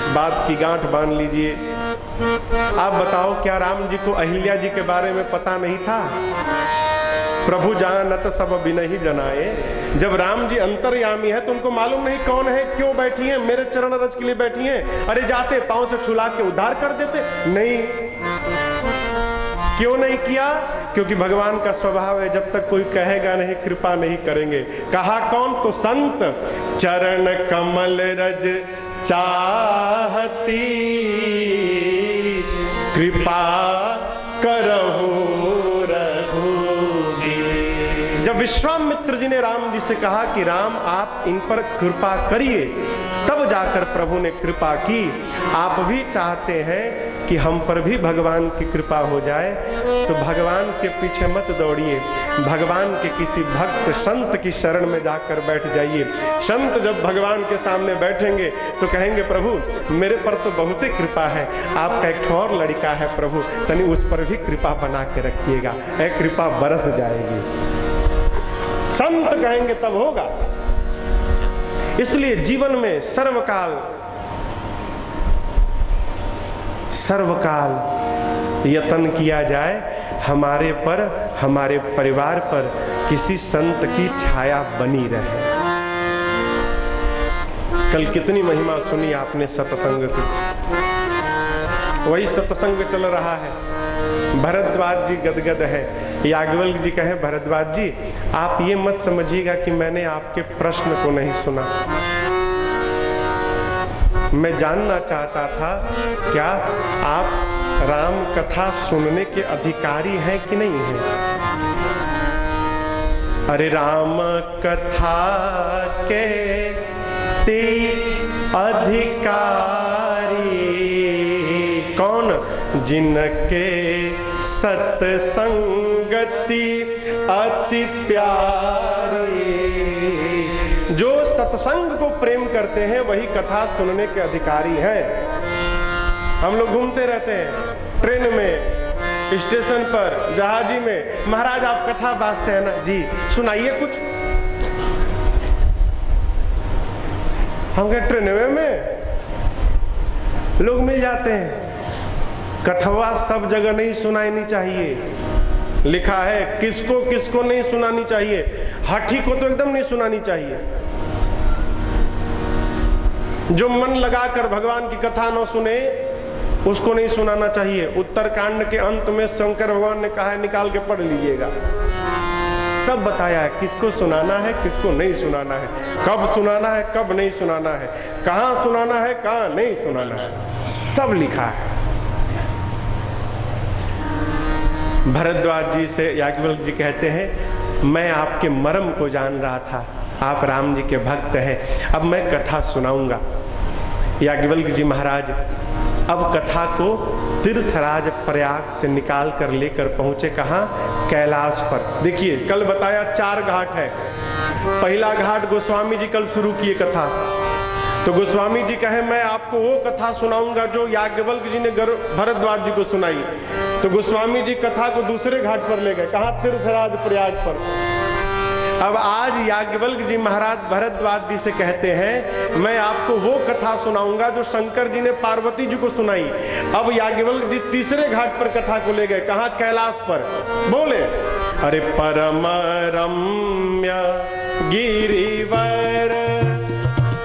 इस बात की गांठ बांध लीजिए। आप बताओ, क्या राम जी को अहिल्या जी के बारे में पता नहीं था? प्रभु जानत सब बिनहि जनाए। जब राम जी अंतर्यामी है तो उनको मालूम नहीं कौन है, क्यों बैठी हैं, मेरे चरण रज के लिए बैठी हैं। अरे जाते पांव से छुला के उद्धार कर देते। नहीं, क्यों नहीं किया? क्योंकि भगवान का स्वभाव है, जब तक कोई कहेगा नहीं कृपा नहीं करेंगे। कहा कौन? तो संत चरण कमल रज चाहती कृपा करहु रघुबीर। जब विश्वामित्र जी ने राम जी से कहा कि राम आप इन पर कृपा करिए, तब जाकर प्रभु ने कृपा की। आप भी चाहते हैं कि हम पर भी भगवान की कृपा हो जाए, तो भगवान के पीछे मत दौड़िए, भगवान के किसी भक्त संत की शरण में जाकर बैठ जाइए। संत जब भगवान के सामने बैठेंगे तो कहेंगे प्रभु मेरे पर तो बहुत ही कृपा है, आपका एक और लड़का है प्रभु, तनी उस पर भी कृपा बना के रखिएगा, कृपा बरस जाएगी। संत कहेंगे तब होगा। इसलिए जीवन में सर्वकाल यत्न किया जाए हमारे पर, हमारे परिवार पर किसी संत की छाया बनी रहे। कल कितनी महिमा सुनी आपने सत्संग की, वही सत्संग चल रहा है। भरद्वाज जी गदगद है। याज्ञवल्क्य जी कहे भरद्वाज जी आप ये मत समझिएगा कि मैंने आपके प्रश्न को नहीं सुना, मैं जानना चाहता था क्या आप राम कथा सुनने के अधिकारी हैं कि नहीं हैं? अरे राम कथा के अधिकारी कौन? जिनके सत्संगति अति प्यारी। जो सत्संग को प्रेम करते हैं वही कथा सुनने के अधिकारी हैं। हम लोग घूमते रहते हैं ट्रेन में, स्टेशन पर, जहाजी में, महाराज आप कथा बाजते हैं ना जी, सुनाइए कुछ। हम कहे ट्रेन में लोग मिल जाते हैं। कथवा सब जगह नहीं सुनानी चाहिए, लिखा है किसको किसको नहीं सुनानी चाहिए। हाथी को तो एकदम नहीं सुनानी चाहिए। जो मन लगाकर भगवान की कथा न सुने उसको नहीं सुनाना चाहिए। उत्तरकांड के अंत में शंकर भगवान ने कहा है निकाल के पढ़ लीजिएगा, सब बताया है किसको सुनाना है किसको नहीं सुनाना है, कब सुनाना है कब नहीं सुनाना है, कहाँ सुनाना है कहाँ नहीं सुनाना है, सब लिखा है। भरद्वाज जी से याज्ञवल्क्य जी कहते हैं मैं आपके मर्म को जान रहा था, आप राम जी के भक्त हैं, अब मैं कथा सुनाऊंगा। याज्ञवल्क्य जी महाराज अब कथा को तीर्थराज प्रयाग से निकाल कर लेकर पहुंचे कहाँ? कैलाश पर। देखिए कल बताया 4 घाट है। पहला घाट गोस्वामी जी कल शुरू किए कथा, तो गोस्वामी जी कहे मैं आपको वो कथा सुनाऊंगा जो याज्ञवल्क्य जी ने भरद्वाज जी को सुनाई। तो गोस्वामी जी कथा को दूसरे घाट पर ले गए, कहा? तीर्थराज प्रयाग पर। अब आज याज्ञवल्क्य जी महाराज भरद्वाज जी से कहते हैं मैं आपको वो कथा सुनाऊंगा जो शंकर जी ने पार्वती जी को सुनाई। अब याज्ञवल्क्य जी तीसरे घाट पर कथा को ले गए, कहा? कैलाश पर। बोले अरे परम रम्य गिरिवर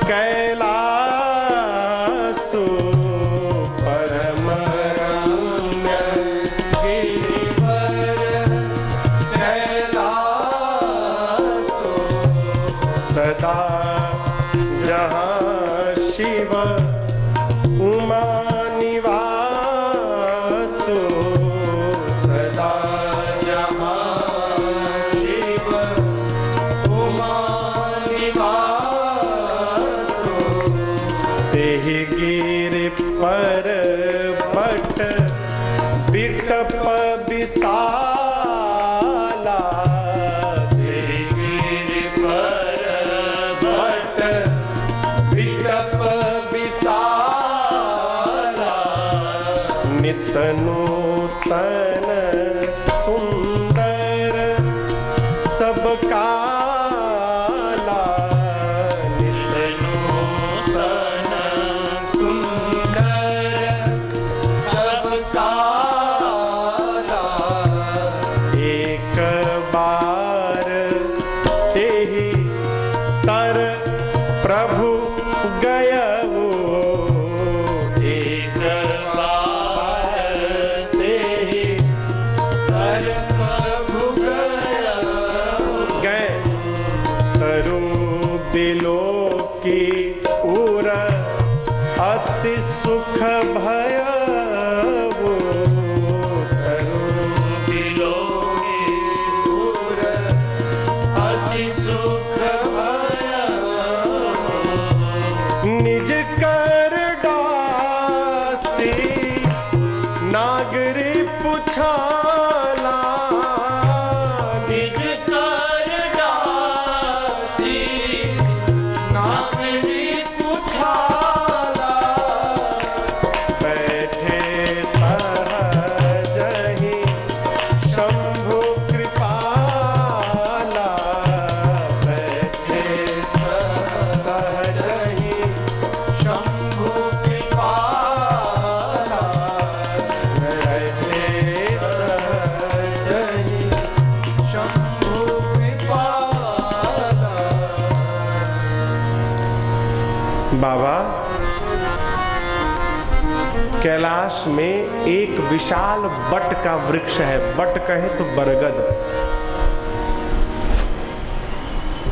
कैलासो, परम रम्य गिरिवर कैलासो, सदा जहाँ शिव उमा निवासो, सदा जहाँ शिव उमा निवासो, तेहि गिरि पर बट बिटप विशाला, तेहि गिरि पर बट बिटप विशाला, नित नूतन सुंदर सब काला, नित नूतन सुंदर अति सुख भयउ तरु बिलोके सुर अति सुख भयउ निज कर डासी नागरी पुछाला निज कर डासी नागरी पुछाला बैठे सहजहि शंभु कृपाला बैठे सहजहि शंभु कृपाला बैठे सहजहि शंभु कृपाला। बाबा, कैलाश में एक विशाल बट का वृक्ष है, बट कहे तो बरगद।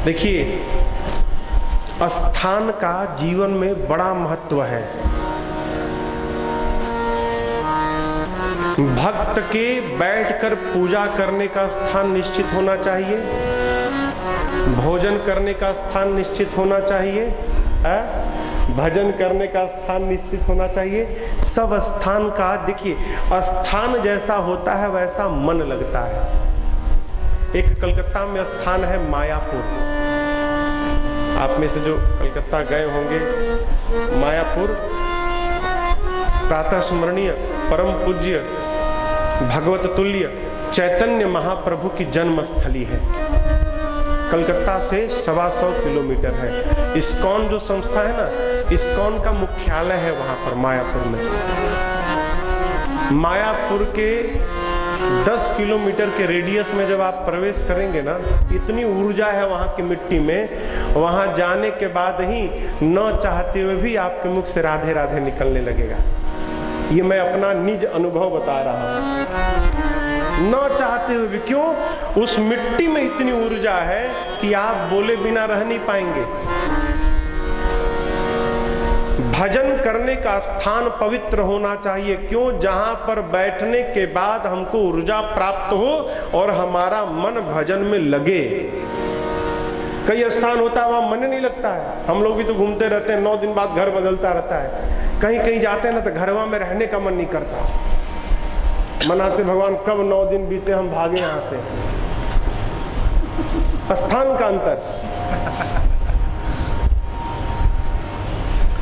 देखिए, स्थान का जीवन में बड़ा महत्व है। भक्त के बैठकर पूजा करने का स्थान निश्चित होना चाहिए, भोजन करने का स्थान निश्चित होना चाहिए, भजन करने का स्थान निश्चित होना चाहिए। सब स्थान का देखिए, स्थान जैसा होता है वैसा मन लगता है। एक कलकत्ता में स्थान है मायापुर। आप में से जो कलकत्ता गए होंगे, मायापुर प्रातः स्मरणीय परम पूज्य भगवत तुल्य चैतन्य महाप्रभु की जन्म स्थली है। कलकत्ता से 125 किलोमीटर है। इस्कॉन जो संस्था है ना, इस्कॉन का मुख्यालय है वहां पर मायापुर में। मायापुर के 10 किलोमीटर के रेडियस में जब आप प्रवेश करेंगे ना, इतनी ऊर्जा है वहां की मिट्टी में, वहां जाने के बाद ही न चाहते हुए भी आपके मुख से राधे राधे निकलने लगेगा। ये मैं अपना निज अनुभव बता रहा हूं, न चाहते हुए भी। क्यों? उस मिट्टी में इतनी ऊर्जा है कि आप बोले बिना रह नहीं पाएंगे। भजन करने का स्थान पवित्र होना चाहिए। क्यों? जहां पर बैठने के बाद हमको ऊर्जा प्राप्त हो और हमारा मन भजन में लगे। कई स्थान होता है वहां मन नहीं लगता है। हम लोग भी तो घूमते रहते हैं, 9 दिन बाद घर बदलता रहता है। कहीं कहीं जाते हैं ना तो घरवा में रहने का मन नहीं करता। मनाते भगवान कब 9 दिन बीते हम भागे यहां से। स्थान का अंतर।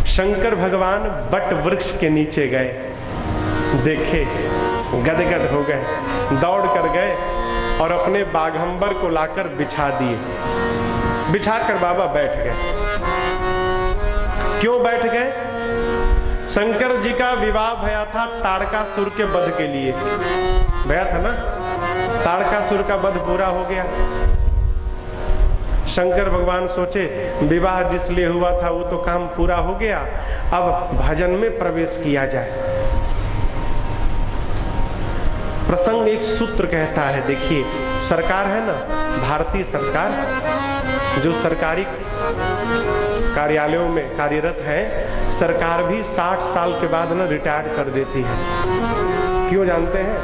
शंकर भगवान बट वृक्ष के नीचे गए, देखे, गदगद हो गए, दौड़ कर गए और अपने बाघंबर को लाकर बिछा दिए। बिछाकर बाबा बैठ गए। क्यों बैठ गए? शंकर जी का विवाह भया था ताड़कासुर के वध के लिए, भया था ना। ताड़कासुर का वध पूरा हो गया। शंकर भगवान सोचे विवाह जिस लिए हुआ था वो तो काम पूरा हो गया, अब भजन में प्रवेश किया जाए। प्रसंग एक सूत्र कहता है। देखिए, सरकार है ना, भारतीय सरकार, जो सरकारी कार्यालयों में कार्यरत है, सरकार भी 60 साल के बाद ना रिटायर कर देती है। क्यों जानते हैं?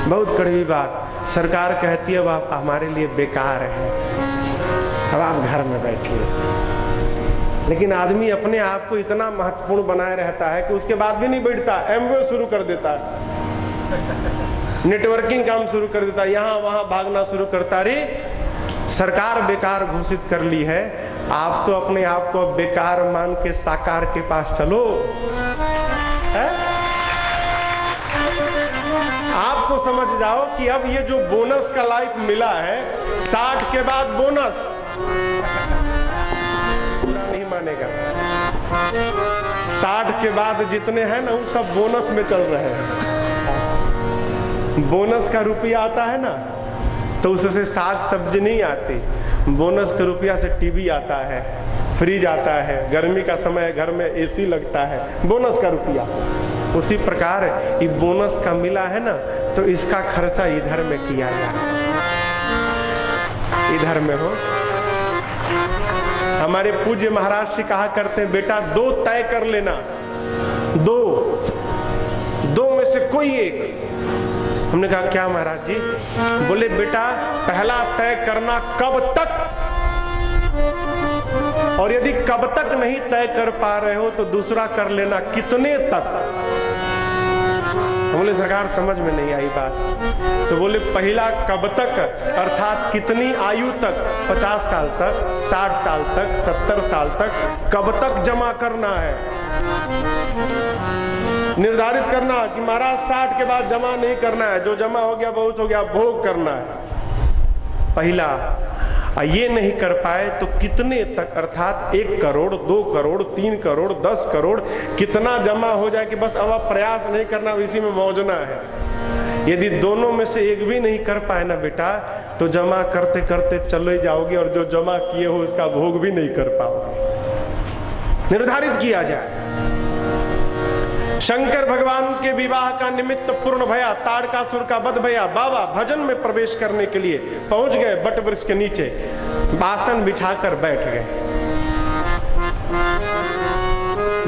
बहुत कड़वी बात। सरकार कहती है अब आप हमारे लिए बेकार है, अब आप घर में बैठिए। लेकिन आदमी अपने आप को इतना महत्वपूर्ण बनाए रहता है कि उसके बाद भी नहीं बैठता, एमवे शुरू कर देता है, नेटवर्किंग काम शुरू कर देता है, यहाँ वहां भागना शुरू करता। रे, सरकार बेकार घोषित कर ली है, आप तो अपने आप को बेकार मान के साकार के पास चलो। है? आप तो समझ जाओ कि अब ये जो बोनस का लाइफ मिला है, 60 के बाद बोनस पूरा नहीं मानेगा। 60 के बाद जितने हैं ना वो सब बोनस में चल रहे हैं। बोनस का रुपया आता है ना, तो उससे साग सब्जी नहीं आती। बोनस का रुपया से टीवी आता है, फ्रिज आता है, गर्मी का समय घर में एसी लगता है, बोनस का रुपया। उसी प्रकार ये बोनस का मिला है ना, तो इसका खर्चा इधर में किया जाए। इधर में हो, हम हमारे पूज्य महाराज से कहा करते हैं, बेटा 2 तय कर लेना, 2 में से कोई एक। हमने कहा क्या महाराज जी? बोले बेटा पहला तय करना कब तक, और यदि कब तक नहीं तय कर पा रहे हो तो दूसरा कर लेना कितने तक। बोले सरकार समझ में नहीं आई बात। तो बोले पहला कब तक अर्थात कितनी आयु तक, 50 साल तक, 60 साल तक, 70 साल तक, कब तक जमा करना है निर्धारित करना कि महाराज 60 के बाद जमा नहीं करना है, जो जमा हो गया बहुत हो गया, भोग करना है पहला। ये नहीं कर पाए तो कितने तक अर्थात 1 करोड़, 2 करोड़, 3 करोड़, 10 करोड़, कितना जमा हो जाए कि बस अब आप प्रयास नहीं करना, इसी में मौजना है। यदि दोनों में से एक भी नहीं कर पाए ना बेटा तो जमा करते करते चले जाओगे और जो जमा किए हो उसका भोग भी नहीं कर पाओगे। निर्धारित किया जाए। शंकर भगवान के विवाह का निमित्त पूर्ण भया, ताड़कासुर का वध भया। बाबा भजन में प्रवेश करने के लिए पहुंच गए वट वृक्ष के नीचे, आसन बिछाकर बैठ गए।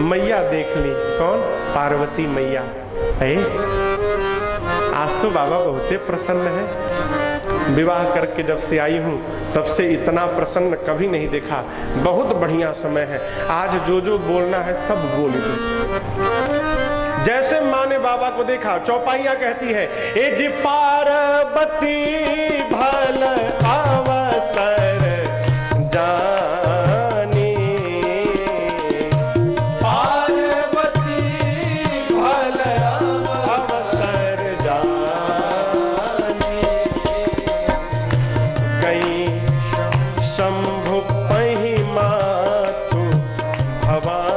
मैया देख ली, कौन? पार्वती मैया। आज तो बाबा बहुते प्रसन्न है, विवाह करके जब से आई हूं तब से इतना प्रसन्न कभी नहीं देखा। बहुत बढ़िया समय है, आज जो जो बोलना है सब बोल दो। जैसे माँ ने बाबा को देखा, चौपाइया कहती है, ए जी पार्वती भल अवसर जानी, पार्वती भल अवसर जानी, कहीं शंभु पही मातु भवानी,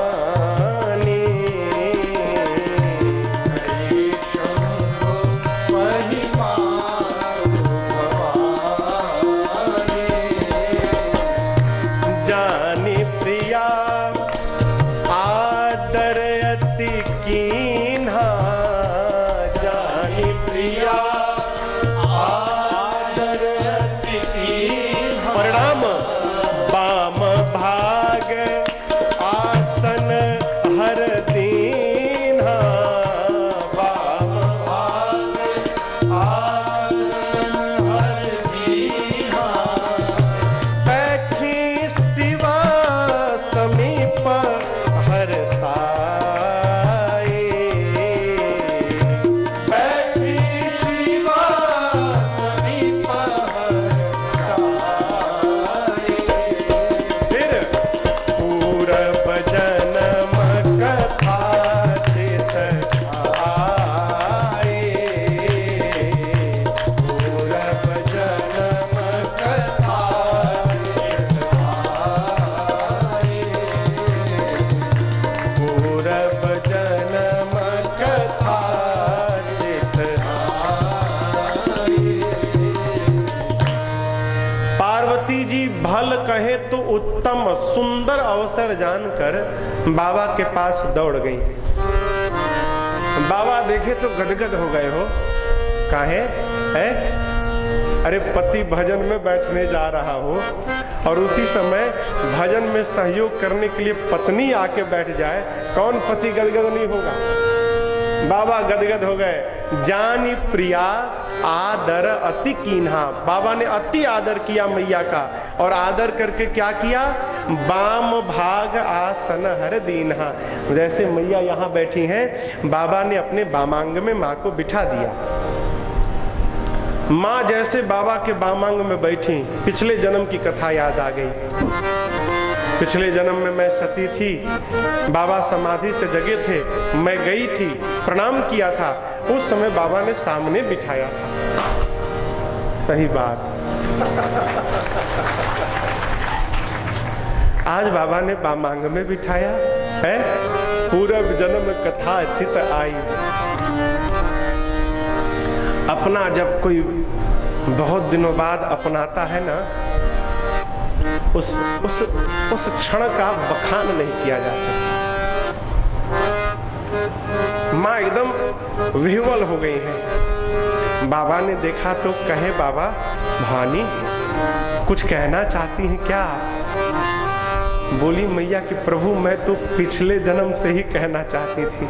तो उत्तम सुंदर अवसर जानकर बाबा के पास दौड़ गई। बाबा देखे तो गदगद हो गए हो, काहे है? अरे पति भजन में बैठने जा रहा हो और उसी समय भजन में सहयोग करने के लिए पत्नी आके बैठ जाए, कौन पति गदगद नहीं होगा? बाबा गदगद हो गए। जानी प्रिया आदर अति कीन्हा, बाबा ने अति आदर किया मैया का, और आदर करके क्या किया? बाम भाग आसन हर दीन्हा। जैसे मैया यहाँ बैठी हैं, बाबा ने अपने बामांग में माँ को बिठा दिया। माँ जैसे बाबा के बामांग में बैठी, पिछले जन्म की कथा याद आ गई। पिछले जन्म में मैं सती थी, बाबा समाधि से जगे थे, मैं गई थी, प्रणाम किया था, उस समय बाबा ने सामने बिठाया था। सही बात। आज बाबा ने बामांग में बिठाया है। पूर्व जन्म कथा चित आई। अपना जब कोई बहुत दिनों बाद अपनाता है ना, उस क्षण का बखान नहीं किया जा सकता। माँ एकदम विह्वल हो गई है। बाबा ने देखा तो कहे, बाबा भवानी कुछ कहना चाहती हैं क्या? बोली मैया कि प्रभु मैं तो पिछले जन्म से ही कहना चाहती थी,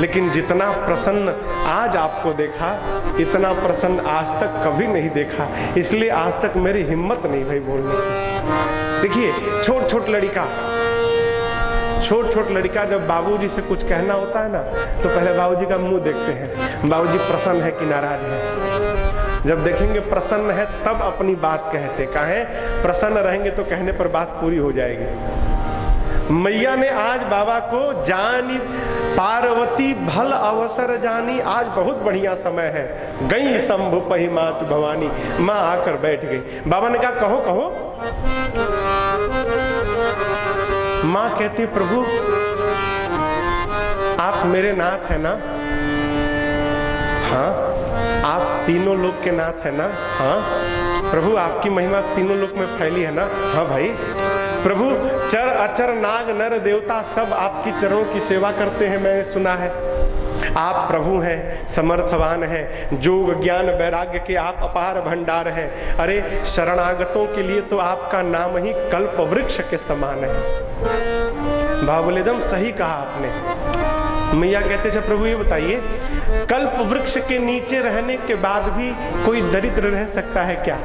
लेकिन जितना प्रसन्न आज आपको देखा, इतना प्रसन्न आज तक कभी नहीं देखा, इसलिए आज तक मेरी हिम्मत नहीं भाई बोलने की। देखिए छोट छोट लड़का जब बाबूजी से कुछ कहना होता है ना, तो पहले बाबूजी का मुंह देखते हैं, बाबूजी प्रसन्न है कि नाराज है। जब देखेंगे प्रसन्न है तब अपनी बात कहते, काहे प्रसन्न रहेंगे तो कहने पर बात पूरी हो जाएगी। मैया ने आज बाबा को जानी पार्वती भल अवसर जानी, आज बहुत बढ़िया समय है, गई शंभु पही मात भवानी, माँ आकर बैठ गई। बाबा ने कहा कहो कहो। माँ कहती प्रभु आप मेरे नाथ है ना? हाँ। आप तीनों लोक के नाथ है ना? हाँ। प्रभु आपकी महिमा तीनों लोक में फैली है ना? हाँ भाई। प्रभु चर अचर नाग नर देवता सब आपकी चरणों की सेवा करते हैं, मैंने सुना है। आप प्रभु हैं, समर्थवान हैं, जोग ज्ञान वैराग्य के आप अपार भंडार हैं। अरे शरणागतों के लिए तो आपका नाम ही कल्प वृक्ष के समान है। बाबा बोले एकदम सही कहा आपने। मैया कहते थे प्रभु ये बताइए, कल्प वृक्ष के नीचे रहने के बाद भी कोई दरिद्र रह सकता है क्या?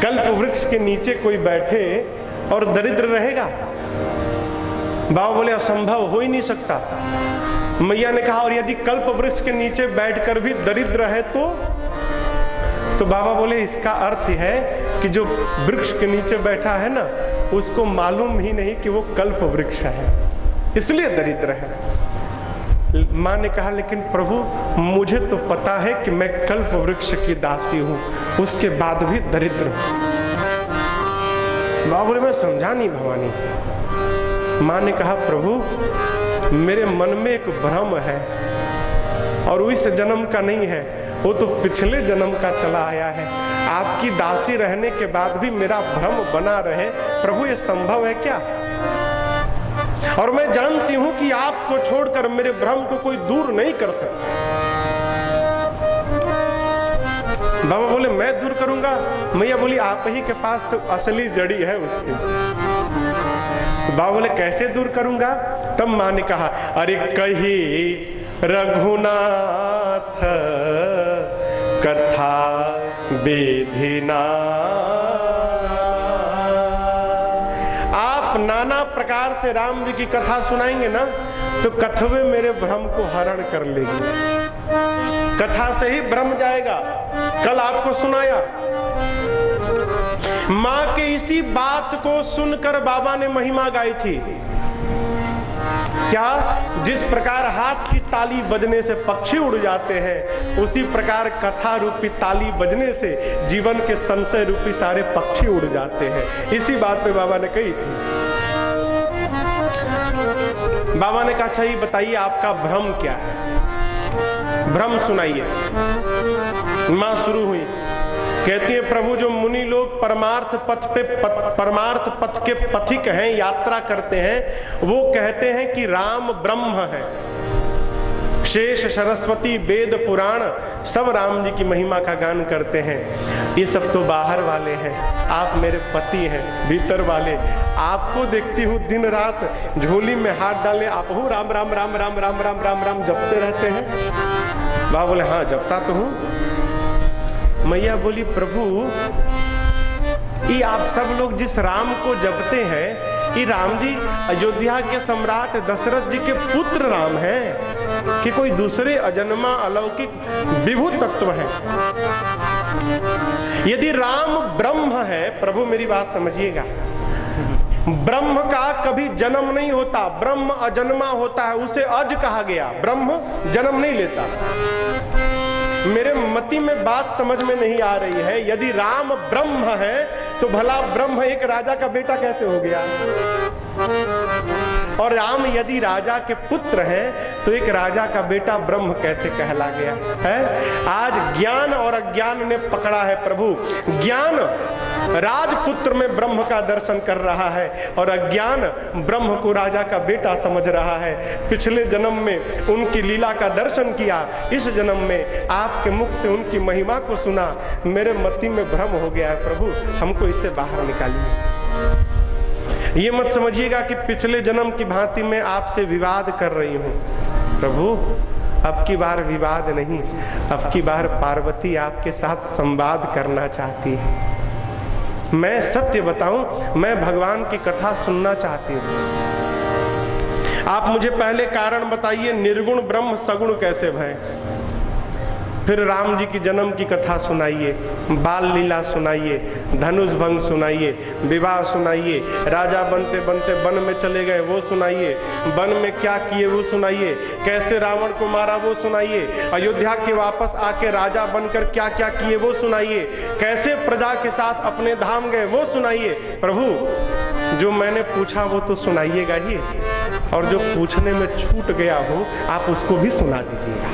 कल्प वृक्ष के नीचे कोई बैठे और दरिद्र रहेगा? बाबा बोले असंभव, हो ही नहीं सकता। मैया ने कहा और यदि कल्प वृक्ष के नीचे बैठकर भी दरिद्र है तो बाबा बोले इसका अर्थ है कि जो वृक्ष के नीचे बैठा है ना, उसको मालूम ही नहीं कि वो कल्प वृक्ष है, इसलिए दरिद्र है। माँ ने कहा लेकिन प्रभु मुझे तो पता है कि मैं कल्प वृक्ष की दासी हूं, उसके बाद भी दरिद्र हूं। बाबा बोले मैं समझा नहीं भवानी। माँ ने कहा प्रभु मेरे मन में एक भ्रम है और वो इस जन्म का नहीं है, वो तो पिछले जन्म का चला आया है। आपकी दासी रहने के बाद भी मेरा भ्रम बना रहे, प्रभु ये संभव है क्या? और मैं जानती हूं कि आपको छोड़कर मेरे भ्रम को कोई दूर नहीं कर सकता। बाबा बोले मैं दूर करूंगा? मैया बोली आप ही के पास तो असली जड़ी है उसकी। बाबा बोले कैसे दूर करूंगा? तब माँ ने कहा अरे कही रघुनाथ कथा विधिना। आप नाना प्रकार से राम जी की कथा सुनाएंगे ना, तो कथवे मेरे भ्रम को हरण कर लेगी। कथा से ही भ्रम जाएगा। कल आपको सुनाया, माँ के इसी बात को सुनकर बाबा ने महिमा गाई थी। क्या? जिस प्रकार हाथ की ताली बजने से पक्षी उड़ जाते हैं, उसी प्रकार कथा रूपी ताली बजने से जीवन के संशय रूपी सारे पक्षी उड़ जाते हैं। इसी बात पे बाबा ने कही थी। बाबा ने कहा अच्छा ये बताइए आपका भ्रम क्या है? भ्रम सुनाइए। माँ शुरू हुई, कहती है प्रभु जो मुनि लोग परमार्थ पथ के पथिक हैं, यात्रा करते हैं, वो कहते हैं कि राम ब्रह्म है। शेष सरस्वती वेद पुराण सब राम जी की महिमा का गान करते हैं। ये सब तो बाहर वाले हैं, आप मेरे पति हैं भीतर वाले। आपको देखती हूँ दिन रात झोली में हाथ डाले आप हूँ राम राम राम राम राम राम राम राम जपते रहते हैं। बाबा बोले हाँ जपता तो हूँ। मैया बोली प्रभु ये आप सब लोग जिस राम को जपते हैं, ये राम जी अयोध्या के सम्राट दशरथ जी के पुत्र राम हैं कि कोई दूसरे अजन्मा अलौकिक विभू तत्व हैं? यदि राम ब्रह्म है, प्रभु मेरी बात समझिएगा, ब्रह्म का कभी जन्म नहीं होता, ब्रह्म अजन्मा होता है, उसे अज कहा गया। ब्रह्म जन्म नहीं लेता। मेरे मति में बात समझ में नहीं आ रही है। यदि राम ब्रह्म है तो भला ब्रह्म एक राजा का बेटा कैसे हो गया? और राम यदि राजा के पुत्र हैं तो एक राजा का बेटा ब्रह्म कैसे कहला गया है? आज ज्ञान और अज्ञान ने पकड़ा है प्रभु। ज्ञान राजपुत्र में ब्रह्म का दर्शन कर रहा है और अज्ञान ब्रह्म को राजा का बेटा समझ रहा है। पिछले जन्म में उनकी लीला का दर्शन किया, इस जन्म में आपके मुख से उनकी महिमा को सुना, मेरे मति में भ्रम हो गया है। प्रभु हमको इससे बाहर निकालिए। ये मत समझिएगा कि पिछले जन्म की भांति मैं आपसे विवाद कर रही हूँ। प्रभु अब की बार विवाद नहीं, अब की बार पार्वती आपके साथ संवाद करना चाहती है। मैं सत्य बताऊं, मैं भगवान की कथा सुनना चाहती हूं। आप मुझे पहले कारण बताइए, निर्गुण ब्रह्म सगुण कैसे भय? फिर राम जी की जन्म की कथा सुनाइए, बाल लीला सुनाइए, धनुष भंग सुनाइए, विवाह सुनाइए, राजा बनते बनते वन में चले गए वो सुनाइए, वन में क्या किए वो सुनाइए, कैसे रावण को मारा वो सुनाइए, अयोध्या के वापस आके राजा बनकर क्या क्या किए वो सुनाइए, कैसे प्रजा के साथ अपने धाम गए वो सुनाइए। प्रभु जो मैंने पूछा वो तो सुनाइएगा ही, और जो पूछने में छूट गया हो आप उसको भी सुना दीजिएगा।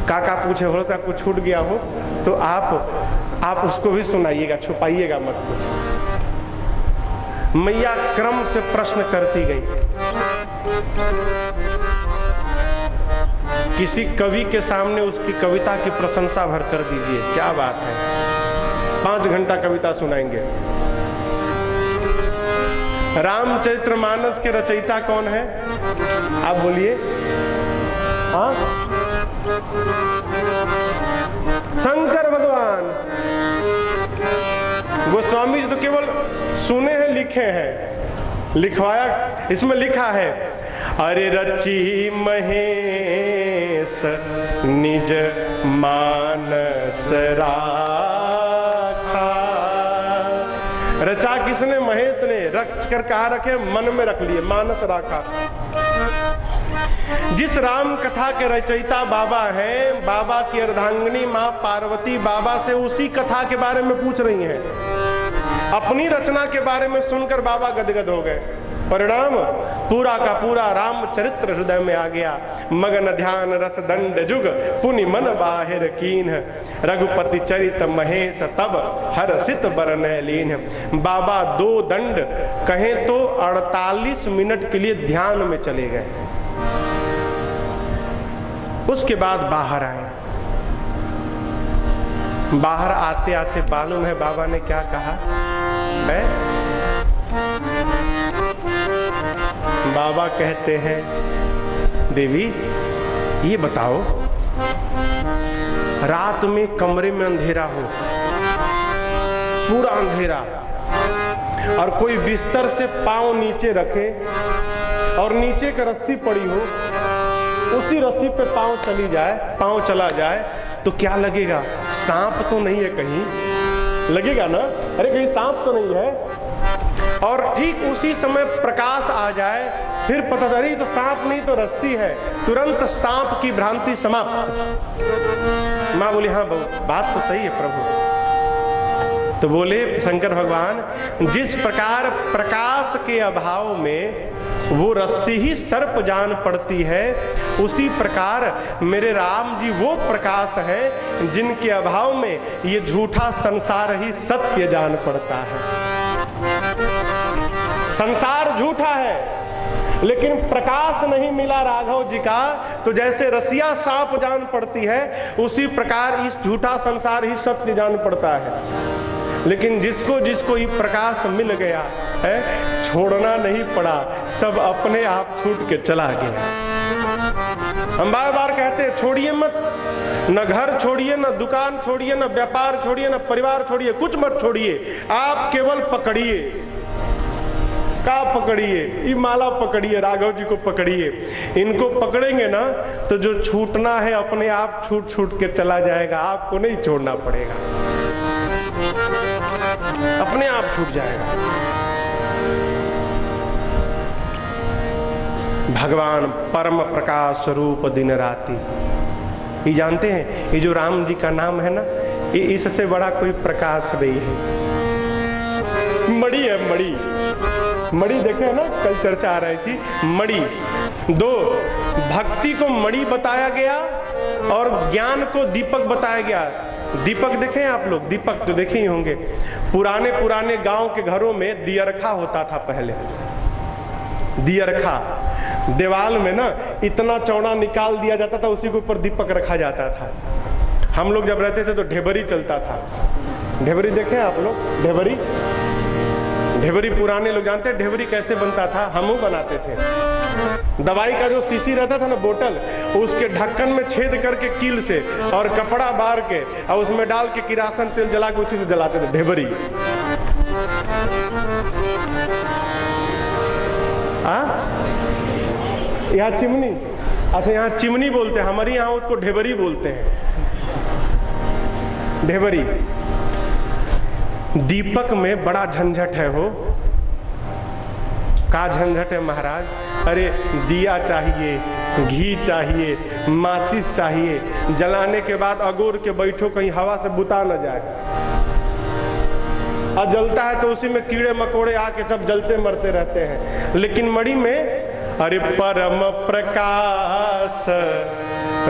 काका पूछे हो तो आपको छूट गया हो तो आप उसको भी सुनाइएगा, छुपाइएगा मत कुछ। मैया क्रम से प्रश्न करती गई। किसी कवि के सामने उसकी कविता की प्रशंसा भर कर दीजिए, क्या बात है, 5 घंटा कविता सुनाएंगे। रामचरितमानस के रचयिता कौन है आप बोलिए? हाँ, शंकर भगवान। गोस्वामी जी तो केवल सुने हैं, लिखे हैं, लिखवाया। इसमें लिखा है, अरे रची महेश निज मानस राखा। रचा किसने? महेश ने। रच कर कहा रखे? मन में रख लिए, मानस राखा। जिस राम कथा के रचयिता बाबा हैं, बाबा की अर्धांगिनी मां पार्वती बाबा से उसी कथा के बारे में पूछ रही हैं। अपनी रचना के बारे में सुनकर बाबा गदगद हो गए। परिणाम पूरा का पूरा रामचरित्र हृदय में आ गया। मगन ध्यान रस दंड जुग पुनि मन बाहिर कीन, रघुपति चरित महेश तब हरसित बरनय लीन। बाबा 2 दंड कहें तो 48 मिनट के लिए ध्यान में चले गए। उसके बाद बाहर आए। बाहर आते आते मालूम है बाबा ने क्या कहा है? बाबा कहते हैं, देवी ये बताओ, रात में कमरे में अंधेरा हो, पूरा अंधेरा, और कोई बिस्तर से पांव नीचे रखे और नीचे का रस्सी पड़ी हो, उसी रस्सी पे पांव चला जाए तो क्या लगेगा? सांप तो नहीं है कहीं? लगेगा ना, अरे कहीं सांप तो नहीं है। और ठीक उसी समय प्रकाश आ जाए, फिर पता चली तो सांप नहीं तो रस्सी है, तुरंत सांप की भ्रांति समाप्त। माँ बोली, हाँ बात तो सही है प्रभु। तो बोले शंकर भगवान, जिस प्रकार प्रकाश के अभाव में वो रस्सी ही सर्प जान पड़ती है, उसी प्रकार मेरे राम जी वो प्रकाश है जिनके अभाव में ये झूठा संसार ही सत्य जान पड़ता है। संसार झूठा है लेकिन प्रकाश नहीं मिला राघव जी का, तो जैसे रसिया सांप जान पड़ती है उसी प्रकार इस झूठा संसार ही सत्य जान पड़ता है। लेकिन जिसको जिसको ही प्रकाश मिल गया है, छोड़ना नहीं पड़ा, सब अपने आप छूट के चला गया। हम बार बार कहते हैं छोड़िए मत, न घर छोड़िए, न दुकान छोड़िए, न व्यापार छोड़िए, न परिवार छोड़िए, कुछ मत छोड़िए, आप केवल पकड़िए। का पकड़िए? ये माला पकड़िए, राघव जी को पकड़िए। इनको पकड़ेंगे ना तो जो छूटना है अपने आप छूट छूट के चला जाएगा, आपको नहीं छोड़ना पड़ेगा, अपने आप छूट जाएगा। भगवान परम प्रकाश स्वरूप दिन राति, ये जानते हैं, ये जो राम जी का नाम है ना, ये इससे बड़ा कोई प्रकाश नहीं है। मणि है, मणि। मणि देखे ना, कल चर्चा आ रही थी, मणि। 2 भक्ति को मणि बताया गया और ज्ञान को दीपक बताया गया। दीपक देखे हैं आप लोग? दीपक तो देखे ही होंगे। पुराने पुराने गांव के घरों में दियरखा होता था पहले। दियरखा दीवाल में ना इतना चौड़ा निकाल दिया जाता था, उसी के ऊपर दीपक रखा जाता था। हम लोग जब रहते थे तो ढेबरी चलता था। ढेबरी देखे आप लोग? ढेबरी, ढेबरी पुराने लोग जानते हैं ढेबरी कैसे बनता था? हम बनाते थे। दवाई का जो शीशी रहता था ना, बोतल, उसके ढक्कन में छेद करके कील से और कपड़ा बार के और उसमें डाल के किरासन तेल जला के उसी से जलाते थे। ढेबरी यहाँ चिमनी, अच्छा यहाँ चिमनी बोलते हैं, हमारे यहाँ उसको ढेबरी बोलते हैं। ढेबरी। दीपक में बड़ा झंझट है हो। का झंझट है महाराज? अरे दिया चाहिए, घी चाहिए, माचिस चाहिए, जलाने के बाद अगोर के बैठो कहीं हवा से बुता न जाए। और जलता है तो उसी में कीड़े मकोड़े आके सब जलते मरते रहते हैं। लेकिन मणि में अरे परम प्रकाश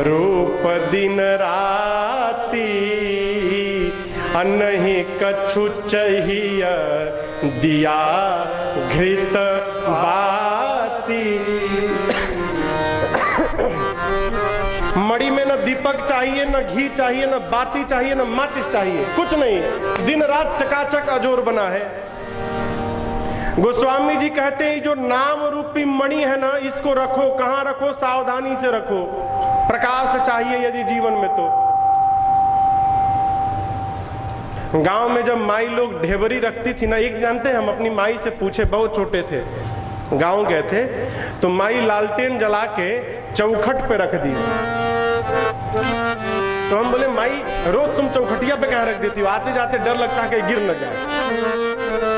रूप दिन राती, नहीं कछु चाहिए दिया घृत बाती। मणि में न दीपक चाहिए, न घी चाहिए, न बाती चाहिए, न माचिस चाहिए, कुछ नहीं। दिन रात चकाचक अजोर बना है। गोस्वामी जी कहते हैं जो नाम रूपी मणि है ना, इसको रखो। कहाँ रखो? सावधानी से रखो। प्रकाश चाहिए यदि जीवन में तो। गांव में जब माई लोग ढेबरी रखती थी ना, एक जानते हैं हम अपनी माई से पूछे, बहुत छोटे थे, गांव गए थे तो माई लालटेन जला के चौखट पे रख दी। तो हम बोले माई रोज तुम चौखटिया पे कहाँ रख देती हो? आते जाते डर लगता है कि गिर न जाए।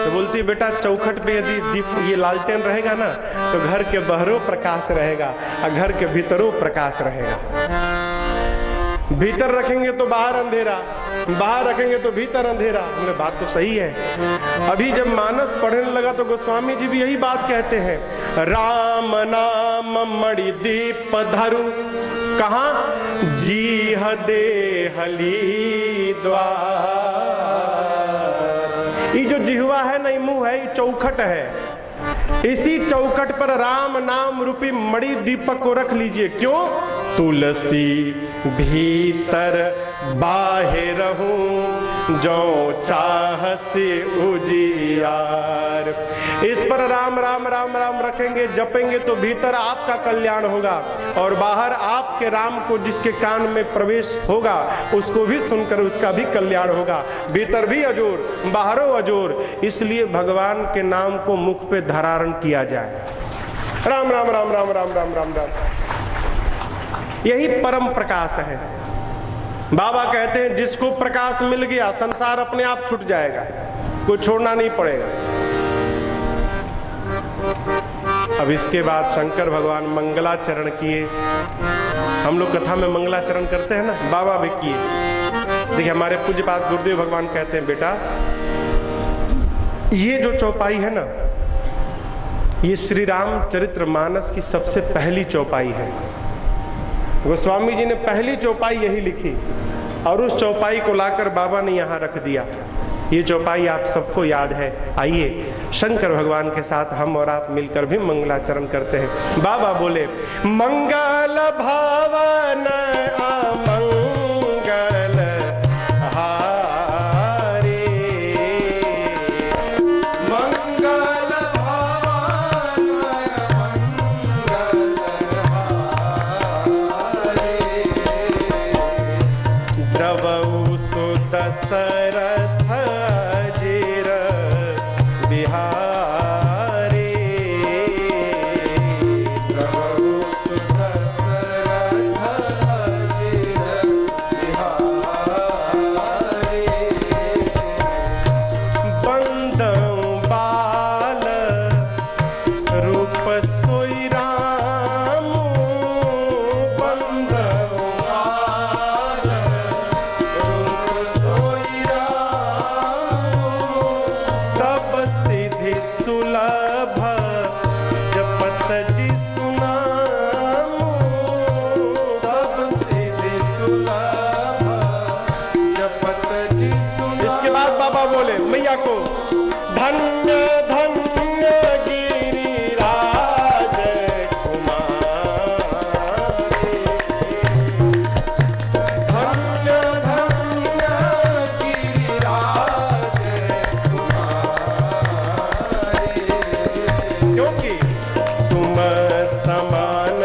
तो बोलती बेटा चौखट पे यदि दीप ये लालटेन रहेगा ना तो घर के बाहरों प्रकाश रहेगा और घर के भीतरों प्रकाश रहेगा। भीतर रखेंगे तो बाहर अंधेरा, बाहर रखेंगे तो भीतर अंधेरा। बोले बात तो सही है। अभी जब मानस पढ़ने लगा तो गोस्वामी जी भी यही बात कहते हैं, राम नाम मणि दीप धरु, कहाँ? जीह देहली द्वार। ये जो जिह्वा है ना, मुंह है, ये चौखट है। इसी चौखट पर राम नाम रूपी मणि दीपक को रख लीजिए। क्यों? तुलसी भीतर बाहर हूँ जो चाह से उजियार। इस पर राम राम राम राम रखेंगे, जपेंगे तो भीतर आपका कल्याण होगा और बाहर आपके राम को जिसके कान में प्रवेश होगा उसको भी सुनकर उसका भी कल्याण होगा। भीतर भी अजोर, बाहरों अजोर। इसलिए भगवान के नाम को मुख पे धारण किया जाए। राम राम राम राम राम राम राम राम, यही परम प्रकाश है। बाबा कहते हैं जिसको प्रकाश मिल गया संसार अपने आप छूट जाएगा, कोई छोड़ना नहीं पड़ेगा। अब इसके बाद शंकर भगवान मंगलाचरण किए। हम लोग कथा में मंगलाचरण करते हैं ना, बाबा भी किए। देखिए हमारे पूज्यपाद गुरुदेव भगवान कहते हैं बेटा ये जो चौपाई है ना, ये श्री रामचरितमानस की सबसे पहली चौपाई है। गोस्वामी जी ने पहली चौपाई यही लिखी और उस चौपाई को लाकर बाबा ने यहाँ रख दिया। ये चौपाई आप सबको याद है। आइए शंकर भगवान के साथ हम और आप मिलकर भी मंगलाचरण करते हैं। बाबा बोले मंगल भावन अमंगल हारे, मंगल भावन अमंगल हारे, द्रवौ सुदशरथ मैया को। धन्य धन्य गिरिराज कुमारी, धन्य धन्य गिरिराज कुमारी, क्योंकि तुम समान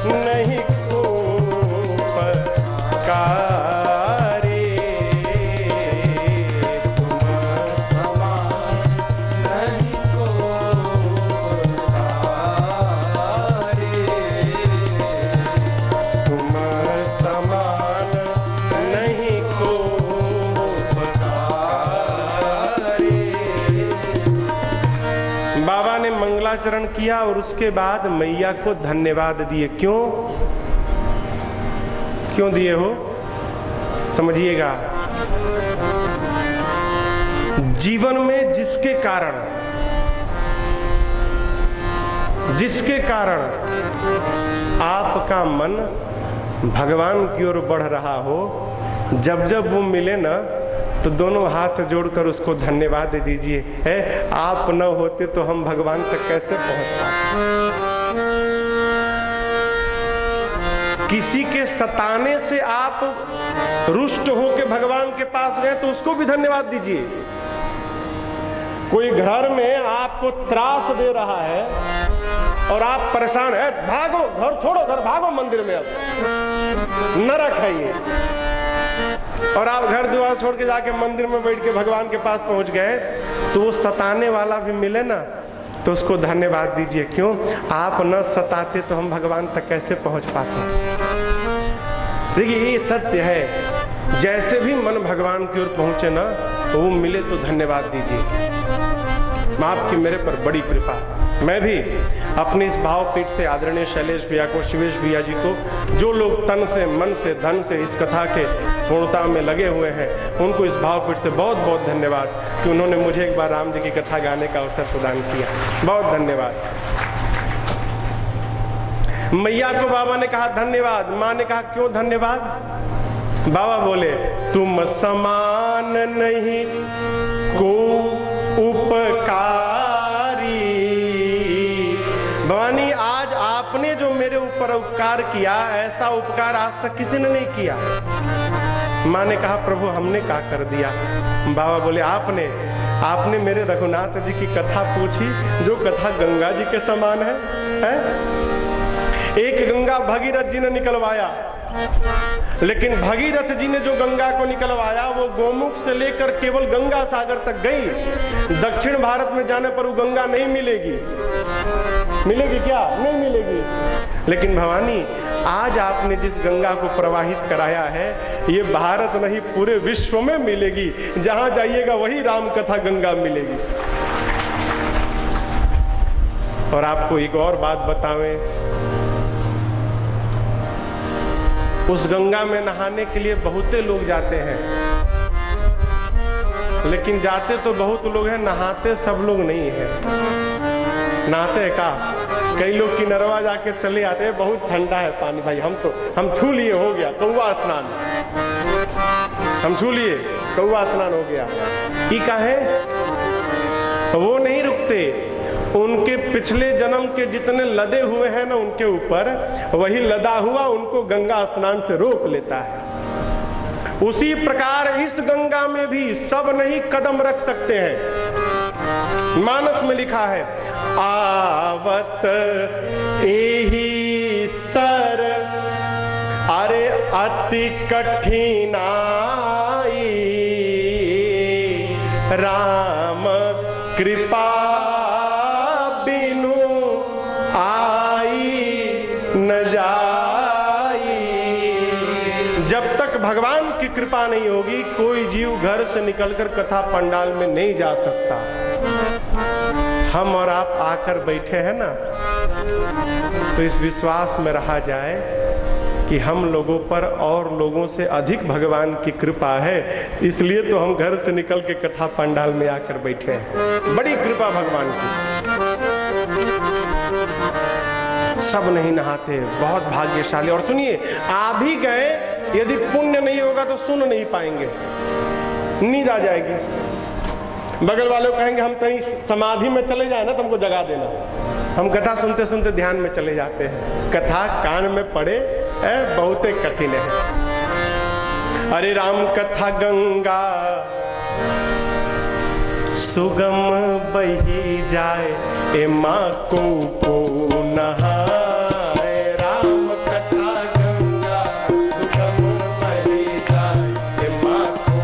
नहीं उपकारी, तुम समान नहीं उपकारी, तुम समान नहीं उपकारी। बाबा ने मंगलाचरण किया और उसके बाद मैया को धन्यवाद दिए। क्यों क्यों दिए हो, समझिएगा। जीवन में जिसके कारण आपका मन भगवान की ओर बढ़ रहा हो, जब जब वो मिले ना तो दोनों हाथ जोड़कर उसको धन्यवाद दे दीजिए। है, आप न होते तो हम भगवान तक कैसे पहुंच पाते। किसी के सताने से आप रुष्ट होकर भगवान के पास गए तो उसको भी धन्यवाद दीजिए। कोई घर में आपको त्रास दे रहा है और आप परेशान है, भागो घर छोड़ो, घर भागो मंदिर में, अब न रखाइए। और आप घर द्वार छोड़ के जाके मंदिर में बैठ के भगवान के पास पहुंच गए तो वो सताने वाला भी मिले ना तो उसको धन्यवाद दीजिए। क्यों, आप न सताते तो हम भगवान तक कैसे पहुंच पाते। देखिए ये सत्य है, जैसे भी मन भगवान की ओर पहुंचे ना तो वो मिले तो धन्यवाद दीजिए। आपकी मेरे पर बड़ी कृपा। मैं भी अपने इस भावपीठ से आदरणीय शैलेश भैया को, शिवेश भैया जी को, जो लोग तन से, मन से, धन से इस कथा के पूर्णता में लगे हुए हैं, उनको इस भावपीठ से बहुत बहुत धन्यवाद कि उन्होंने मुझे एक बार राम जी की कथा गाने का अवसर प्रदान किया। बहुत धन्यवाद। मैया को बाबा ने कहा धन्यवाद, माँ ने कहा क्यों धन्यवाद। बाबा बोले तुम समान नहीं को उपकारी। भवानी आज आपने जो मेरे ऊपर उपकार किया, ऐसा उपकार आज तक किसी ने नहीं किया। माँ ने कहा प्रभु हमने क्या कर दिया। बाबा बोले आपने मेरे रघुनाथ जी की कथा पूछी, जो कथा गंगा जी के समान है? एक गंगा भगीरथ जी ने निकलवाया, लेकिन भगीरथ जी ने जो गंगा को निकलवाया वो गोमुख से लेकर केवल गंगा सागर तक गई। दक्षिण भारत में जाने पर वो गंगा नहीं मिलेगी। मिलेगी क्या? नहीं मिलेगी। लेकिन भवानी आज आपने जिस गंगा को प्रवाहित कराया है, ये भारत नहीं पूरे विश्व में मिलेगी। जहां जाइएगा वही राम कथा गंगा मिलेगी। और आपको एक और बात बतावें, उस गंगा में नहाने के लिए बहुते लोग जाते हैं, लेकिन जाते तो बहुत लोग हैं, नहाते सब लोग नहीं है। नहाते हैं का? कई लोग किनरवा जाके चले आते हैं, बहुत ठंडा है पानी भाई, हम छू लिए, हो गया कौवा स्नान, हम छू लिए कौवा स्नान हो गया। ये काहे? वो नहीं रुकते, उनके पिछले जन्म के जितने लदे हुए हैं ना उनके ऊपर, वही लदा हुआ उनको गंगा स्नान से रोक लेता है। उसी प्रकार इस गंगा में भी सब नहीं कदम रख सकते हैं। मानस में लिखा है आवत एही सर अरे अति कठिनाई, राम कृपा बिनु आई न जाई। जब तक भगवान की कृपा नहीं होगी, कोई जीव घर से निकलकर कथा पंडाल में नहीं जा सकता। हम और आप आकर बैठे हैं ना, तो इस विश्वास में रहा जाए कि हम लोगों पर और लोगों से अधिक भगवान की कृपा है, इसलिए तो हम घर से निकल के कथा पंडाल में आकर बैठे हैं। बड़ी कृपा भगवान की। सब नहीं नहाते, बहुत भाग्यशाली। और सुनिए, आ भी गए, यदि पुण्य नहीं होगा तो सुन नहीं पाएंगे, नींद आ जाएगी। बगल वाले को कहेंगे हम कहीं समाधि में चले जाए ना तो हमको जगा देना। हम कथा सुनते सुनते ध्यान में चले जाते हैं। कथा कान में पड़े बहुत कठिन है। अरे राम कथा गंगा सुगम बही जाए, ए माँ को नहाए। राम कथा गंगा सुगम बही जाए, ए माँ को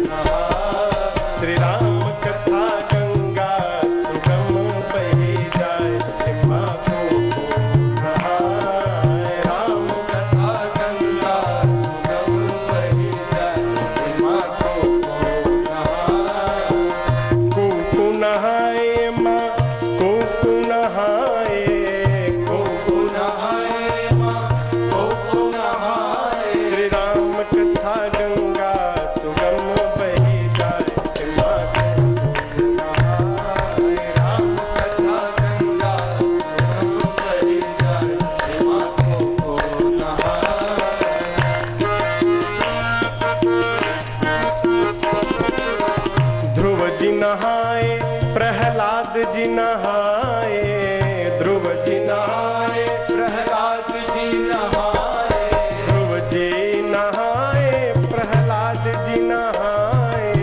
नहाए। श्री राम कथा गंगा सुगम बही जाए, ए माँ को नहाए। राम कथा गंगा सुगम बही जाए, ए माँ को नहाए। माँ को नहाए, को नहाए, माँ को नहाए। श्री राम कथा गंगा सुगम बही जाए, माँ को नहाए। राम कथा गंगा सुगम बही जाए, माँ को नहाए। ध्रुव जी नहाए, प्रहलाद जी नहाए। ध्रुव जी नहाए, प्रहलाद जी नहाए। ध्रुव जी नहाए, प्रहलाद जी नहाए।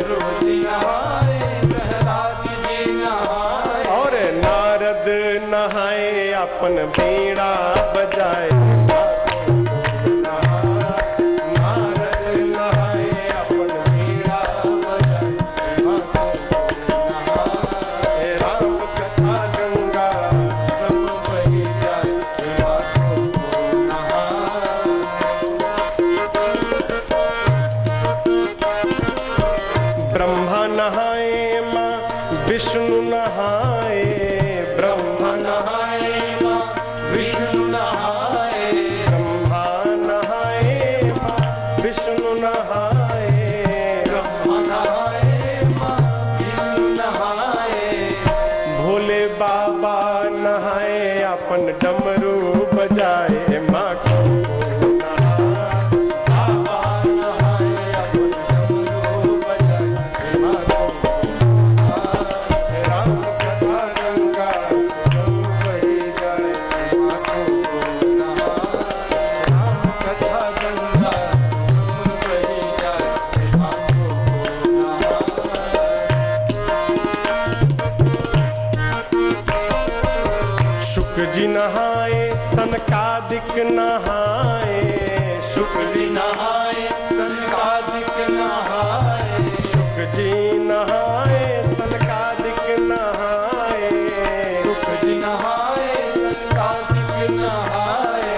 ध्रुव जी नहाए, प्रहलाद जी नहाए। और नारद नहाए, अपन बीड़ा बजाए। ब्रह्मा नहाए, माँ विष्णु नहाए। ब्रह्मा नहाए, माँ विष्णु नहाए। ब्रह्मा नहाए, माँ विष्णु नहाए। ब्रह्मा नहाए, माँ विष्णु नहाए। भोले बाबा नहाए, अपन डमरू बजाए। माँ को शुक्र जी नहाए, सनकादिक नहाए। शुक्र जी नहाए, सनकादिक नहाए। शुक्र जी नहाए, सनकादिक नहाए। शुक्र जी नहाए, सनकादिक नहाए।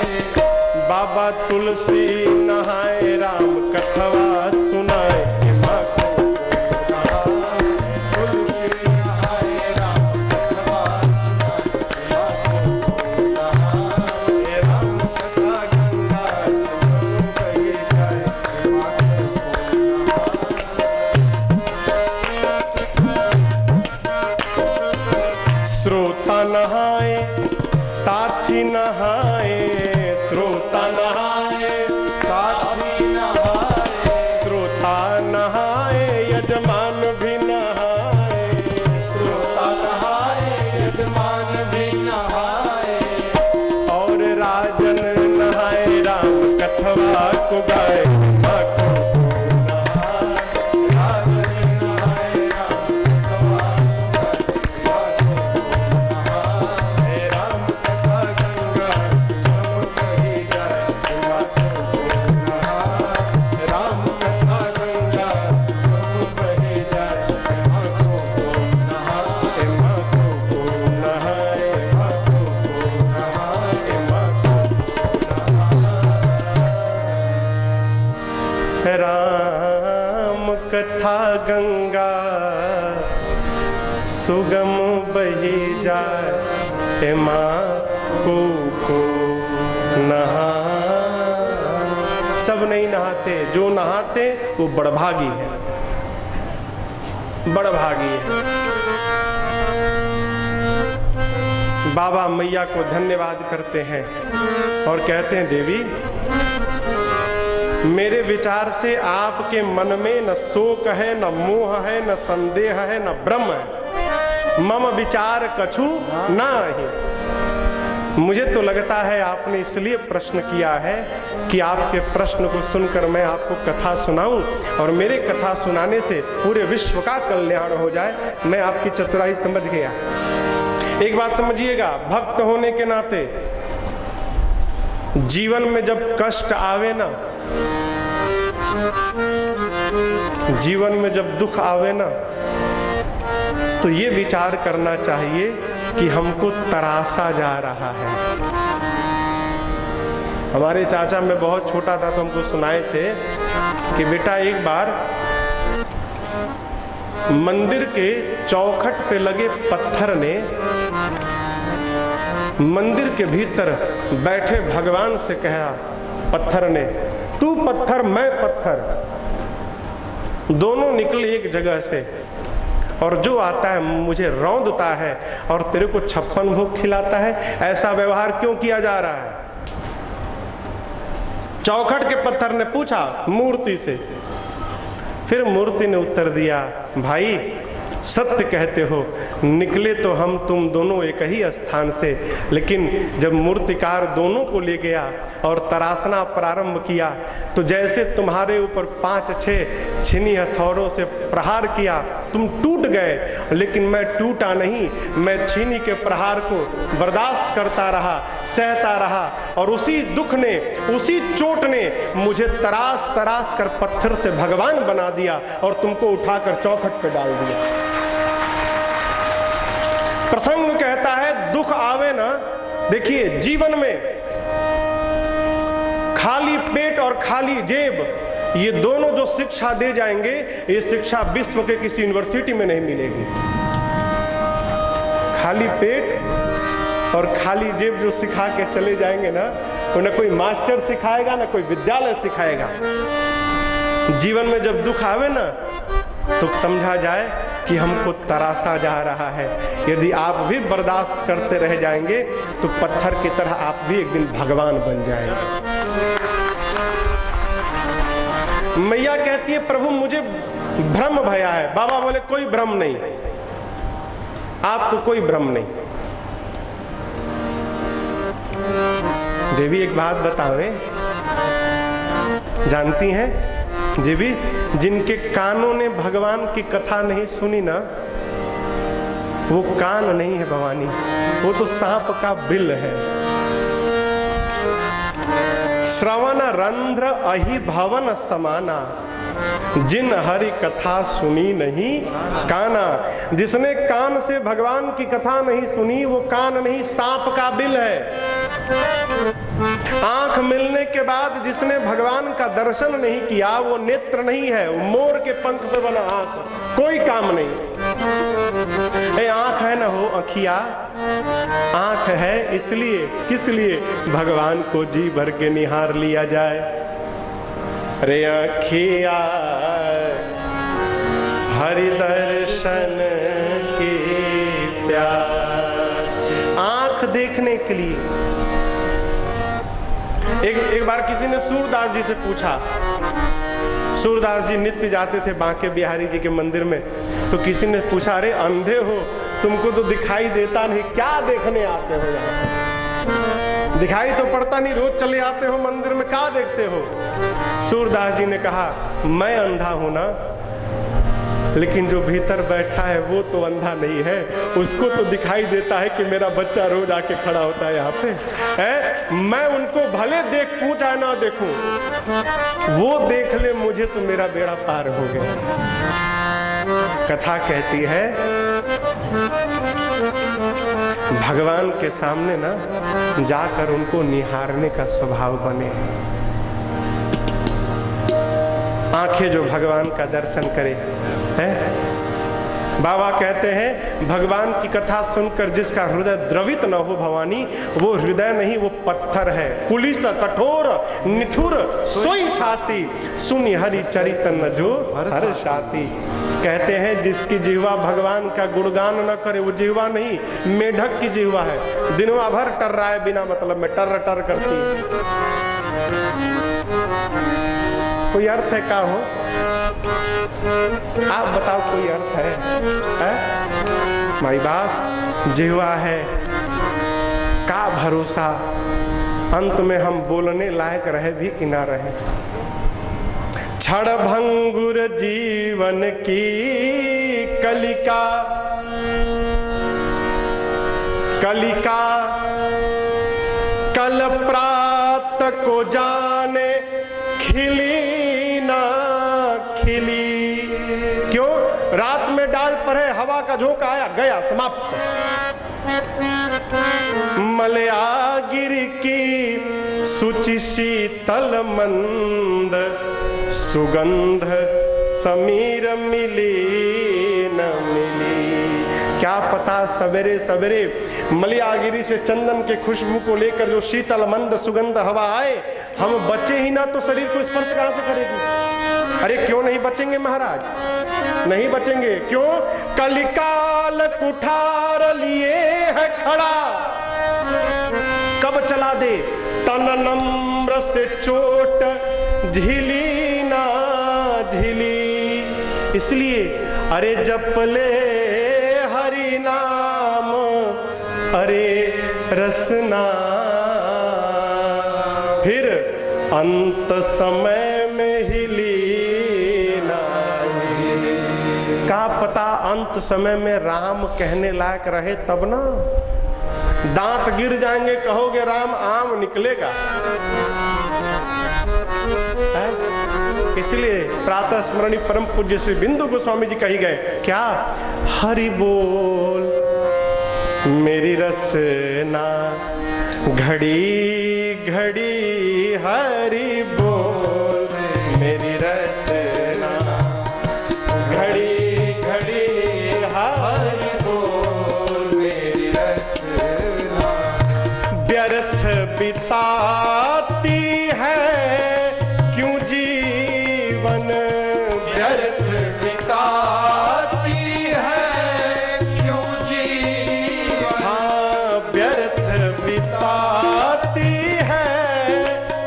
बाबा तुलसी नहाए, राम कथवा सुनाए। माँ को श्रोता नहाए, साथी नहाए। श्रोता नहाए, साथी नहाए। श्रोता नहाए, यजमान भी नहाए। श्रोता नहाए, यजमान भी नहाए। और राजन नहाए, राम कथवा को गाए। राम कथा गंगा सुगम बही जाए, माँ को नहा। सब नहीं नहाते, जो नहाते वो बड़भागी है, बड़भागी है। बाबा मैया को धन्यवाद करते हैं और कहते हैं, देवी मेरे विचार से आपके मन में न शोक है, न मोह है, न संदेह है, न भ्रम है। मम विचार कछु नाही। मुझे तो लगता है आपने इसलिए प्रश्न किया है कि आपके प्रश्न को सुनकर मैं आपको कथा सुनाऊं और मेरे कथा सुनाने से पूरे विश्व का कल्याण हो जाए। मैं आपकी चतुराई समझ गया। एक बात समझिएगा, भक्त होने के नाते जीवन में जब कष्ट आवे ना, जीवन में जब दुख आवे ना, तो ये विचार करना चाहिए कि हमको तरासा जा रहा है। हमारे चाचा, मैं बहुत छोटा था तो हमको सुनाए थे कि बेटा एक बार मंदिर के चौखट पे लगे पत्थर ने मंदिर के भीतर बैठे भगवान से कहा, पत्थर ने, तू पत्थर मैं पत्थर, दोनों निकले एक जगह से, और जो आता है मुझे रौंदता है और तेरे को 56 भोग खिलाता है। ऐसा व्यवहार क्यों किया जा रहा है? चौखट के पत्थर ने पूछा मूर्ति से। फिर मूर्ति ने उत्तर दिया, भाई सत्य कहते हो, निकले तो हम तुम दोनों एक ही स्थान से, लेकिन जब मूर्तिकार दोनों को ले गया और तराशना प्रारंभ किया तो जैसे तुम्हारे ऊपर 5-6 छीनी हथौड़ों से प्रहार किया, तुम टूट गए, लेकिन मैं टूटा नहीं। मैं छीनी के प्रहार को बर्दाश्त करता रहा, सहता रहा, और उसी दुख ने, उसी चोट ने मुझे तराश तराश कर पत्थर से भगवान बना दिया और तुमको उठाकर चौखट पे डाल दिया। प्रसंग कहता है दुख आवे ना, देखिए जीवन में खाली पेट और खाली जेब, ये दोनों जो शिक्षा दे जाएंगे, ये शिक्षा विश्व के किसी यूनिवर्सिटी में नहीं मिलेगी। खाली पेट और खाली जेब जो सिखा के चले जाएंगे ना, वो न कोई मास्टर सिखाएगा, न कोई विद्यालय सिखाएगा। जीवन में जब दुख आवे ना, तो समझा जाए कि हमको तरासा जा रहा है। यदि आप भी बर्दाश्त करते रह जाएंगे तो पत्थर की तरह आप भी एक दिन भगवान बन जाएंगे। मैया कहती है, प्रभु मुझे भ्रम भया है। बाबा बोले कोई भ्रम नहीं, आपको कोई भ्रम नहीं। देवी एक बात बतावे, जानती हैं देवी, जिनके कानों ने भगवान की कथा नहीं सुनी ना, वो कान नहीं है भवानी, वो तो सांप का बिल है। श्रवण रंध्र अहि भवन समाना, जिन हरि कथा सुनी नहीं काना। जिसने कान से भगवान की कथा नहीं सुनी, वो कान नहीं, सांप का बिल है। आंख मिलने के बाद जिसने भगवान का दर्शन नहीं किया, वो नेत्र नहीं है, वो मोर के पंख पे बना आंख, कोई काम नहीं। आंख है ना हो अखिया, आंख है इसलिए, किस लिए? भगवान को जी भर के निहार लिया जाए। रे अखिया हरि दर्शन की प्यास, आंख देखने के लिए। एक बार किसी ने सूरदास जी से पूछा, सूरदास जी नित्य जाते थे बांके बिहारी जी के मंदिर में, तो किसी ने पूछा, अरे अंधे हो, तुमको तो दिखाई देता नहीं, क्या देखने आते हो यहाँ? दिखाई तो पड़ता नहीं, रोज चले आते हो मंदिर में, क्या देखते हो? सूरदास जी ने कहा, मैं अंधा हूं ना, लेकिन जो भीतर बैठा है वो तो अंधा नहीं है। उसको तो दिखाई देता है कि मेरा बच्चा रोज आके खड़ा होता है यहाँ पे, है? मैं उनको भले देखूं चाहे ना देखूं, वो देख ले मुझे तो मेरा बेड़ा पार हो गया। कथा कहती है भगवान के सामने ना जाकर उनको निहारने का स्वभाव बने। आंखें जो भगवान का दर्शन करे, है? बाबा कहते हैं भगवान की कथा सुनकर जिसका हृदय द्रवित न हो भवानी, वो हृदय नहीं, वो पत्थर है। पुलिस कठोर निठुर सोई छाती, सुनी हरि चरित न जो हर साथी। कहते हैं जिसकी जिह्वा भगवान का गुणगान न करे, वो जिह्वा नहीं, मेढक की जिह्वा है। दिनवा भर टर रहा है, बिना मतलब में टर टर करती है। कोई अर्थ है का हो? आप बताओ कोई अर्थ है? माई बाप जिह्वा है का भरोसा, अंत में हम बोलने लायक रहे भी कि ना रहे। क्षण भंगुर जीवन की कलिका, कलिका कल प्रात को जाने खिली ना खिली। क्यों? रात में डाल पर है, हवा का झोंका आया, गया, समाप्त। मलयागिर की सुचि शीतल मंद सुगंध समीर मिली न मिली। क्या पता सवेरे सवेरे मलयागिरी से चंदन के खुशबू को लेकर जो शीतल मंद सुगंध हवा आए, हम बचे ही ना तो शरीर को स्पर्श कहां से करेगी? अरे क्यों नहीं बचेंगे महाराज? नहीं बचेंगे। क्यों? कलिकाल कुठार लिए है खड़ा, कब चला दे तन नम्र से चोट झिली ना झिली। इसलिए अरे जप ले हरि नाम, अरे रसना, फिर अंत समय में हिली ना हिली। का पता अंत समय में राम कहने लायक रहे तब ना। दांत गिर जाएंगे, कहोगे राम, आम निकलेगा। इसलिए प्रातः स्मरणी परम पूज्य श्री बिंदु गोस्वामी जी कही गए क्या? हरि बोल मेरी रसना, घड़ी घड़ी हरि बोल मेरी रसना, घड़ी घड़ी हरि बोल मेरी रसना। व्यर्थ बिताती है क्यों जीवन, व्यर्थ बिताती है क्यों जीवन। हाँ, व्यर्थ बिताती है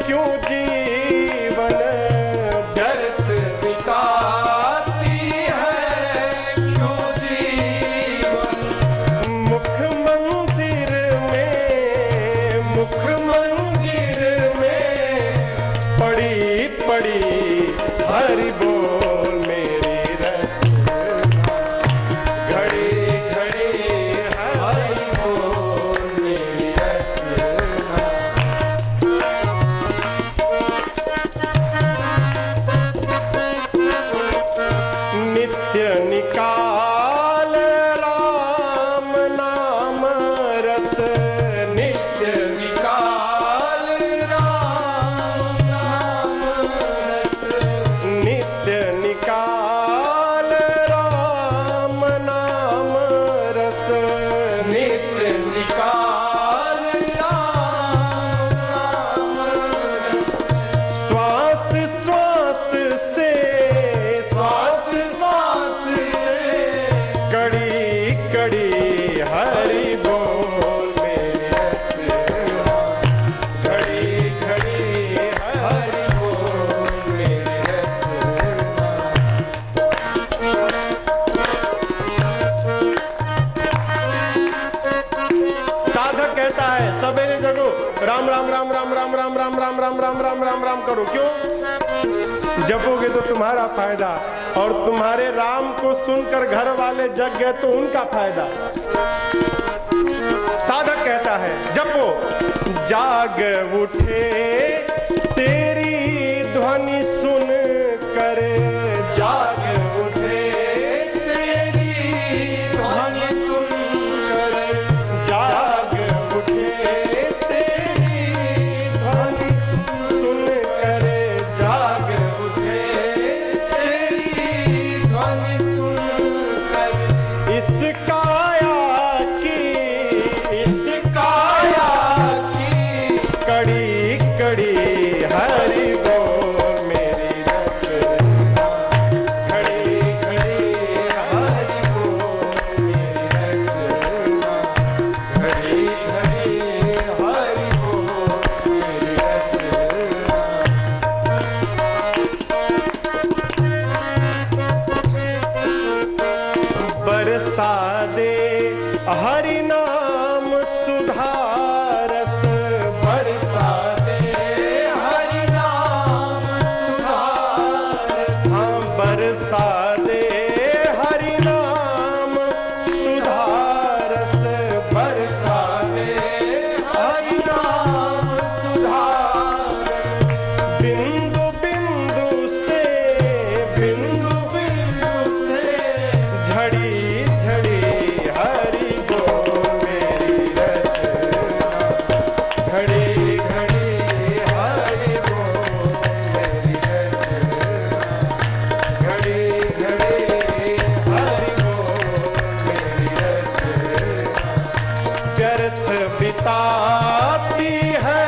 क्यों जीवन, व्यर्थ बिताती है क्यों जीवन। मुख मंदिर में, मुख मंदिर में पड़ी पड़ी हरि बोल मेरी रसना, घड़ी घड़ी हरि बोल मेरी रसना। नित्य निकाल राम नाम रस, नित्य निकाल राम नाम रस, नित्य निकाल राम नाम रस, नित्य निकाल राम नाम रस। श्वास श्वास से, श्वास श्वास से कड़ी कड़ी हरि बोल मेरी रसना, घड़ी घड़ी हरि बोल मेरी रसना। साधक कहता है सवेरे जगो, राम राम राम राम राम राम राम राम राम राम राम राम राम करो। क्यों? जपोगे तो तुम्हारा फायदा, और तुम्हारे राम को सुनकर घर वाले जग गए तो उनका फायदा। साधक कहता है जपो, जाग उठे तेरी ध्वनि सुन कर, जाग उठे तेरी ध्वनि सुन कर, जाग उठे तेरी ध्वनि सुन कर, जाग उठे तेरी ध्वनि सुन कर। इस काया की, इस काया की कड़ी कड़ी हरि बोल मेरी रसना, घड़ी घड़ी हरि बोल मेरी रसना, घड़ी घड़ी हरि बोल मेरी रसना। सुधा रस बरसा दे, हरि नाम सुधा रस बरसा दे, हरि नाम सुधा रस बरसा दे, हरि नाम सुधा रस। बिंदु बिंदु से, बिंदु बिंदु से झड़ी झड़ी हरि बोल मेरी रसना, घड़ी घड़ी हरि बोल मेरी रसना, घड़ी घड़ी हरि बोल मेरी रसना। व्यर्थ बिताती है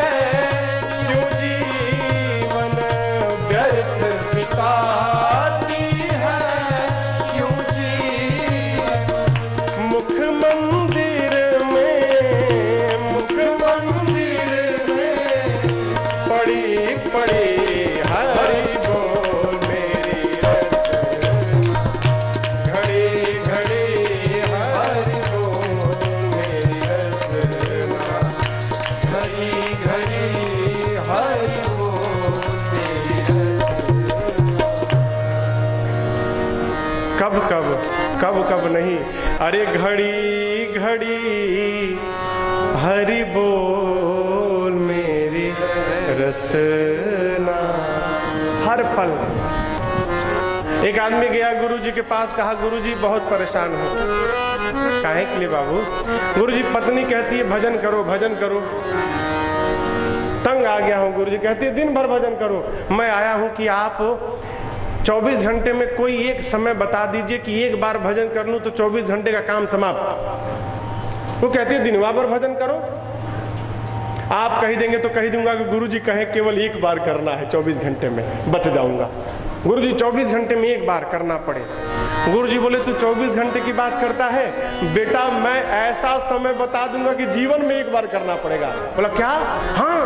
क्यों जीवन, व्यर्थ बिताती है क्यों जीवन। मुख मंदिर में, मुख मंदिर में पड़ी पड़ी हरि बोल मेरी रसना, घड़ी घड़ी हरि बोल मेरी रसना, घड़ी घड़ी हरि बोल मेरी रसना। कब कब, कब कब नहीं, अरे घड़ी घड़ी हरि बोल मेरी रसना। हर पल। एक आदमी गया गुरुजी के पास, कहा गुरुजी बहुत परेशान हूँ। काहे के लिए बाबू? गुरुजी पत्नी कहती है भजन करो भजन करो, तंग आ गया हूँ। गुरुजी कहती है दिन भर भजन करो। मैं आया हूँ कि आप 24 घंटे में कोई एक समय बता दीजिए कि एक बार भजन कर लूं तो 24 घंटे का काम समाप्त। वो कहती है दिनवा भर भजन करो। आप कही देंगे तो कही दूंगा कि गुरुजी कहे केवल एक बार करना है, 24 घंटे में बच जाऊंगा। गुरुजी 24 घंटे में एक बार करना पड़े। गुरुजी बोले तू 24 घंटे की बात करता है बेटा, मैं ऐसा समय बता दूंगा कि जीवन में एक बार करना पड़ेगा। बोला क्या? हाँ।